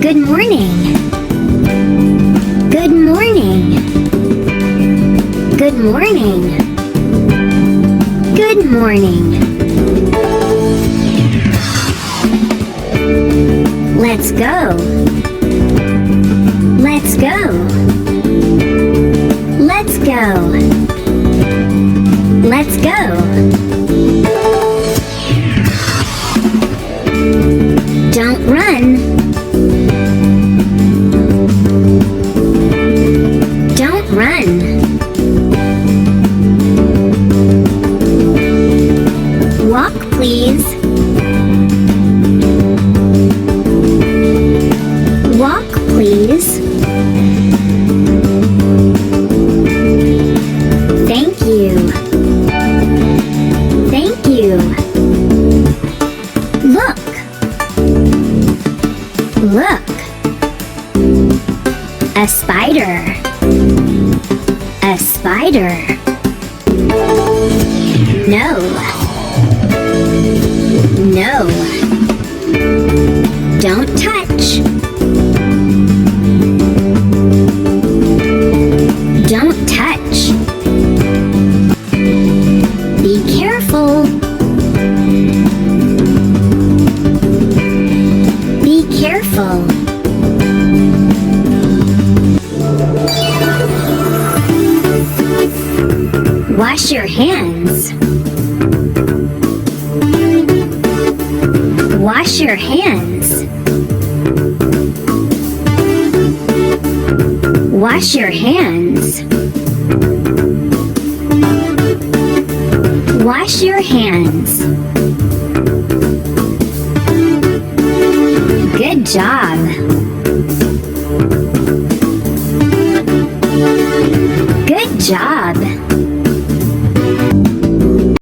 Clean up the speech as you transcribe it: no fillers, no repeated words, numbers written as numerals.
Good morning. Good morning. Good morning. Good morning. Let's go. Let's go. Let's go. Let's go. Don't run. Don't run. Walk, please. Walk, please. Thank you. Thank you. Look. Look. A spider. A spider. No. No. Don't touch. Don't touch. Be careful. Be careful. Wash your hands. Wash your hands. Wash your hands. Wash your hands. Good job. Good job.